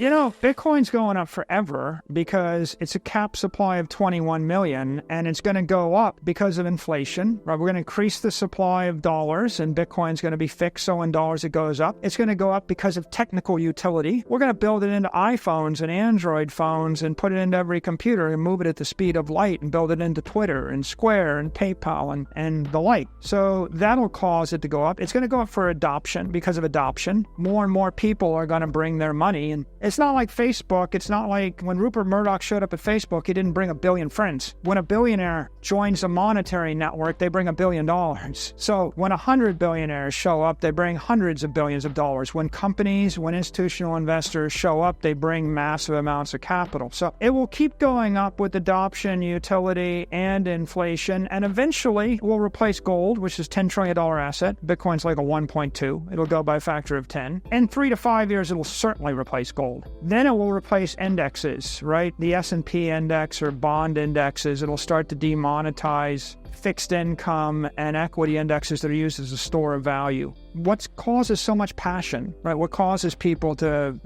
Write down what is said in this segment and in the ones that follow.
Bitcoin's going up forever because it's a cap supply of 21 million, and it's going to go up because of inflation. Right? We're going to increase the supply of dollars, and Bitcoin's going to be fixed, so in dollars it goes up. It's going to go up because of technical utility. We're going to build it into iPhones and Android phones and put it into every computer and move it at the speed of light and build it into Twitter and Square and PayPal and the like. So that'll cause it to go up. It's going to go up for adoption because of adoption. More and more people are going to bring their money. And it's not like Facebook. It's not like when Rupert Murdoch showed up at Facebook, he didn't bring a billion friends. When a billionaire joins a monetary network, they bring $1 billion. So when 100 billionaires show up, they bring hundreds of billions of dollars. When companies, when institutional investors show up, they bring massive amounts of capital. So it will keep going up with adoption, utility, and inflation. And eventually will replace gold, which is a $10 trillion asset. Bitcoin's like a 1.2. It'll go by a factor of 10. In 3 to 5 years, it'll certainly replace gold. Then it will replace indexes, right? The S&P index or bond indexes. It'll start to demonetize fixed income and equity indexes that are used as a store of value. What causes so much passion, right? What causes people to,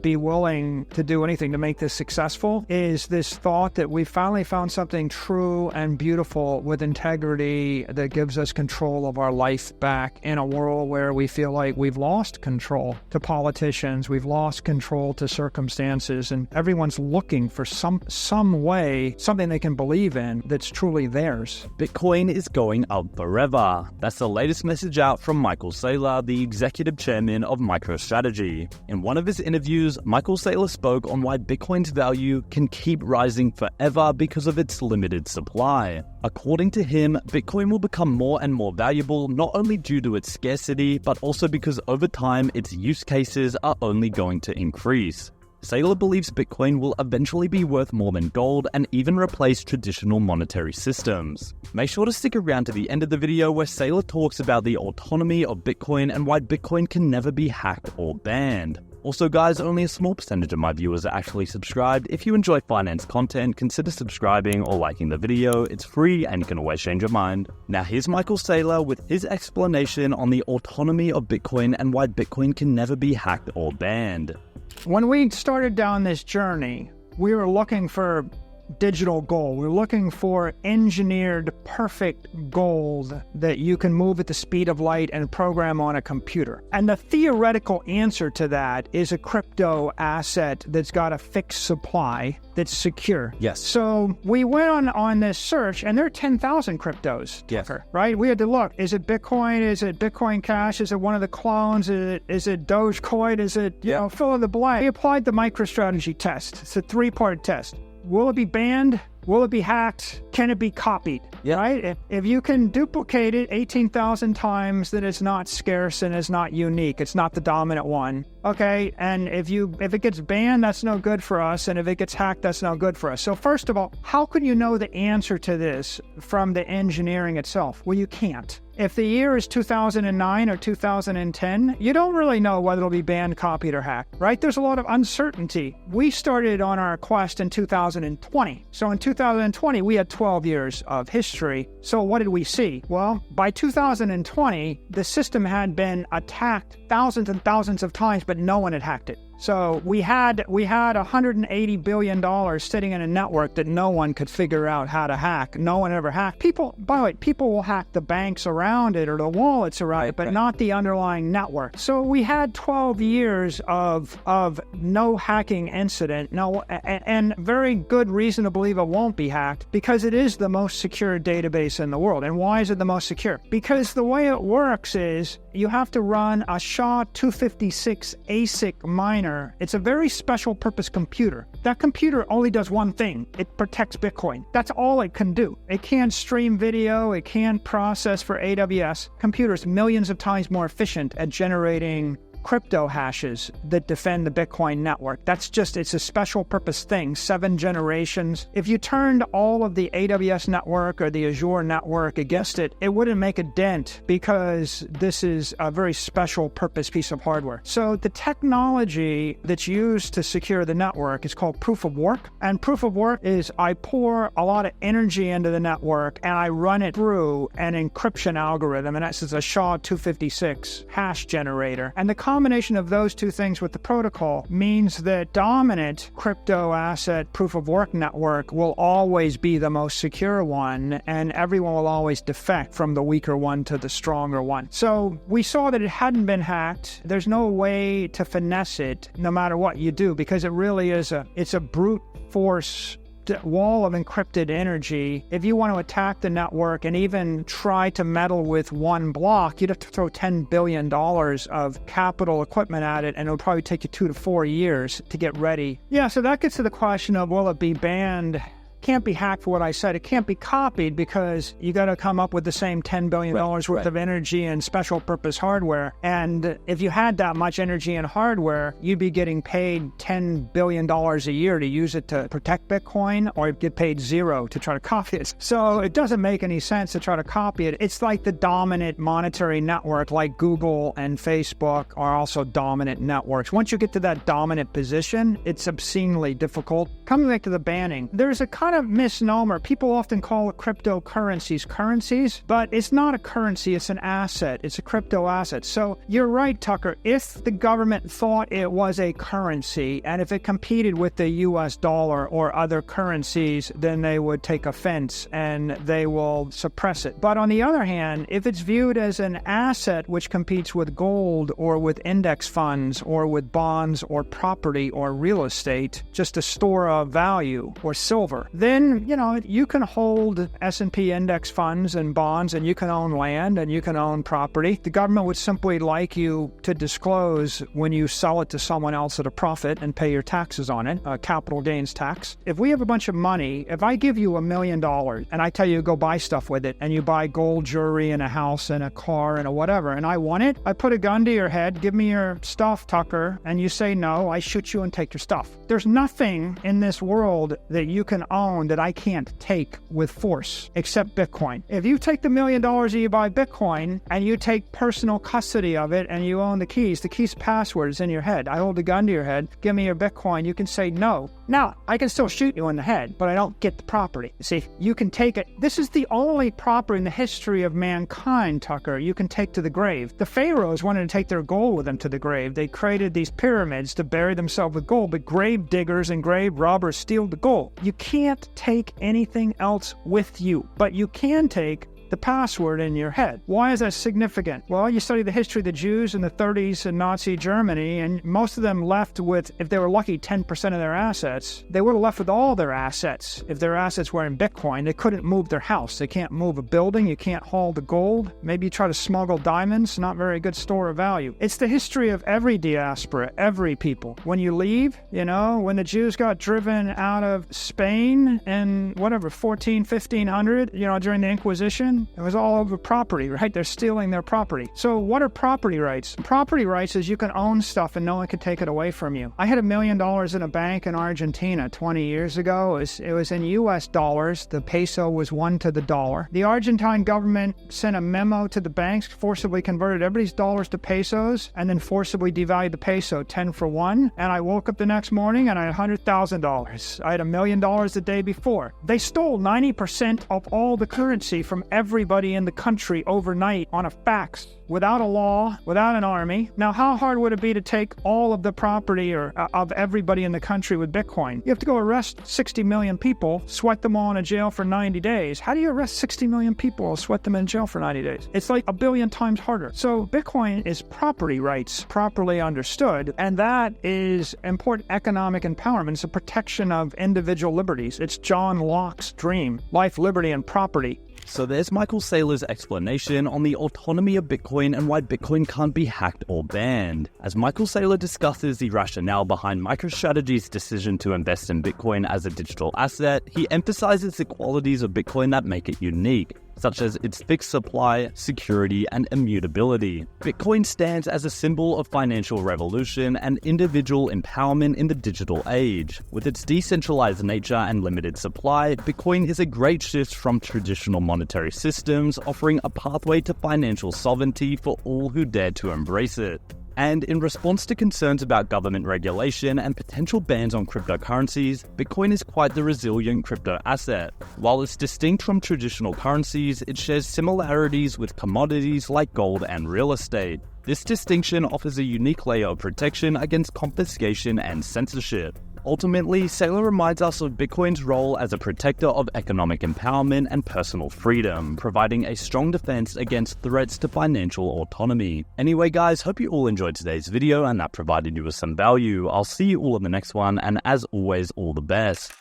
be willing to do anything to make this successful is this thought that we finally found something true and beautiful with integrity that gives us control of our life back in a world where we feel like we've lost control to politicians, we've lost control to circumstances, and everyone's looking for some way, something they can believe in that's truly theirs. Bitcoin is going up forever. That's the latest message out from Michael Saylor, the executive chairman of MicroStrategy. In one of his interviews, Michael Saylor spoke on why Bitcoin's value can keep rising forever because of its limited supply. According to him, Bitcoin will become more and more valuable not only due to its scarcity, but also because over time its use cases are only going to increase. Saylor believes Bitcoin will eventually be worth more than gold and even replace traditional monetary systems. Make sure to stick around to the end of the video where Saylor talks about the autonomy of Bitcoin and why Bitcoin can never be hacked or banned. Also guys, only a small percentage of my viewers are actually subscribed. If you enjoy finance content, consider subscribing or liking the video. It's free and you can always change your mind. Now here's Michael Saylor with his explanation on the autonomy of Bitcoin and why Bitcoin can never be hacked or banned. When we started down this journey, we were looking for digital gold. We're looking for engineered, perfect gold that you can move at the speed of light and program on a computer. And the theoretical answer to that is a crypto asset that's got a fixed supply that's secure. Yes. So we went on this search, and there are 10,000 cryptos, Tucker, right? We had to look. Is it Bitcoin? Is it Bitcoin Cash? Is it one of the clones? Is it Dogecoin? Is it, fill in the blank? We applied the MicroStrategy test. It's a 3-part test. Will it be banned? Will it be hacked? Can it be copied? Right? If you can duplicate it 18,000 times, then it's not scarce and it's not unique. It's not the dominant one. Okay? And if it gets banned, that's no good for us. And if it gets hacked, that's no good for us. So first of all, how can you know the answer to this from the engineering itself? Well, you can't. If the year is 2009 or 2010, you don't really know whether it'll be banned, copied, or hacked, right? There's a lot of uncertainty. We started on our quest in 2020. So in 2020, we had 12 years of history. So what did we see? Well, by 2020, the system had been attacked thousands and thousands of times, but no one had hacked it. So we had $180 billion sitting in a network that no one could figure out how to hack. No one ever hacked. People will hack the banks around it or the wallets around it, but not the underlying network. So we had 12 years of no hacking incident. And very good reason to believe it won't be hacked because it is the most secure database in the world. And why is it the most secure? Because the way it works is you have to run a SHA-256 ASIC miner. It's a very special purpose computer. That computer only does one thing. It protects Bitcoin. That's all it can do. It can't stream video. It can't process for AWS. Computers millions of times more efficient at generating crypto hashes that defend the Bitcoin network. It's a special purpose thing, 7 generations. If you turned all of the AWS network or the Azure network against it, it wouldn't make a dent because this is a very special purpose piece of hardware. So the technology that's used to secure the network is called proof of work. And proof of work is I pour a lot of energy into the network and I run it through an encryption algorithm. And that's a SHA-256 hash generator. And the combination of those two things with the protocol means that dominant crypto asset proof of work network will always be the most secure one, and everyone will always defect from the weaker one to the stronger one. So we saw that it hadn't been hacked. There's no way to finesse it no matter what you do, because it really is it's a brute force wall of encrypted energy. If you want to attack the network and even try to meddle with one block, you'd have to throw $10 billion of capital equipment at it, and it'll probably take you 2 to 4 years to get ready. Yeah, so that gets to the question of, will it be banned? Can't be hacked for what I said. It can't be copied because you got to come up with the same $10 billion worth of energy and special purpose hardware. And if you had that much energy and hardware, you'd be getting paid $10 billion a year to use it to protect Bitcoin, or you'd get paid zero to try to copy it. So it doesn't make any sense to try to copy it. It's like the dominant monetary network, like Google and Facebook are also dominant networks. Once you get to that dominant position, it's obscenely difficult. Coming back to the banning, there's a kind of misnomer. People often call cryptocurrencies currencies, but it's not a currency, it's an asset. It's a crypto asset. So you're right, Tucker. If the government thought it was a currency, and if it competed with the US dollar or other currencies, then they would take offense and they will suppress it. But on the other hand, if it's viewed as an asset which competes with gold or with index funds or with bonds or property or real estate, just a store of value, or silver, then, you can hold S&P index funds and bonds, and you can own land and you can own property. The government would simply like you to disclose when you sell it to someone else at a profit and pay your taxes on it, capital gains tax. If we have a bunch of money, if I give you $1 million and I tell you to go buy stuff with it, and you buy gold jewelry and a house and a car and a whatever, and I want it, I put a gun to your head, give me your stuff, Tucker, and you say no, I shoot you and take your stuff. There's nothing in this world that you can own that I can't take with force, except Bitcoin. If you take the $1 million and you buy Bitcoin, and you take personal custody of it, and you own the keys password is in your head. I hold a gun to your head, give me your Bitcoin, you can say no. Now, I can still shoot you in the head, but I don't get the property. See, you can take it. This is the only property in the history of mankind, Tucker, you can take to the grave. The pharaohs wanted to take their gold with them to the grave. They created these pyramids to bury themselves with gold, but grave diggers and grave robbers steal the gold. You can't take anything else with you, but you can take the password in your head. Why is that significant? Well, you study the history of the Jews in the 30s in Nazi Germany, and most of them left with, if they were lucky, 10% of their assets. They would have left with all their assets. If their assets were in Bitcoin, they couldn't move their house. They can't move a building. You can't haul the gold. Maybe you try to smuggle diamonds. Not very good store of value. It's the history of every diaspora, every people. When you leave, when the Jews got driven out of Spain in 1500, during the Inquisition, it was all over property, right? They're stealing their property. So what are property rights? Property rights is you can own stuff and no one can take it away from you. I had $1 million in a bank in Argentina 20 years ago. It was in US dollars. The peso was 1 to the dollar. The Argentine government sent a memo to the banks, forcibly converted everybody's dollars to pesos, and then forcibly devalued the peso 10 for 1. And I woke up the next morning and I had $100,000. I had $1 million the day before. They stole 90% of all the currency from everybody in the country overnight on a fax, without a law, without an army. Now, how hard would it be to take all of the property of everybody in the country with Bitcoin? You have to go arrest 60 million people, sweat them all in a jail for 90 days. How do you arrest 60 million people and sweat them in jail for 90 days? It's like 1 billion times harder. So Bitcoin is property rights, properly understood, and that is important economic empowerment. It's a protection of individual liberties. It's John Locke's dream: life, liberty, and property. So there's Michael Saylor's explanation on the autonomy of Bitcoin and why Bitcoin can't be hacked or banned. As Michael Saylor discusses the rationale behind MicroStrategy's decision to invest in Bitcoin as a digital asset, he emphasizes the qualities of Bitcoin that make it unique, such as its fixed supply, security, and immutability. Bitcoin stands as a symbol of financial revolution and individual empowerment in the digital age. With its decentralized nature and limited supply, Bitcoin is a great shift from traditional monetary systems, offering a pathway to financial sovereignty for all who dare to embrace it. And in response to concerns about government regulation and potential bans on cryptocurrencies, Bitcoin is quite the resilient crypto asset. While it's distinct from traditional currencies, it shares similarities with commodities like gold and real estate. This distinction offers a unique layer of protection against confiscation and censorship. Ultimately, Saylor reminds us of Bitcoin's role as a protector of economic empowerment and personal freedom, providing a strong defense against threats to financial autonomy. Anyway guys, hope you all enjoyed today's video and that provided you with some value. I'll see you all in the next one, and as always, all the best.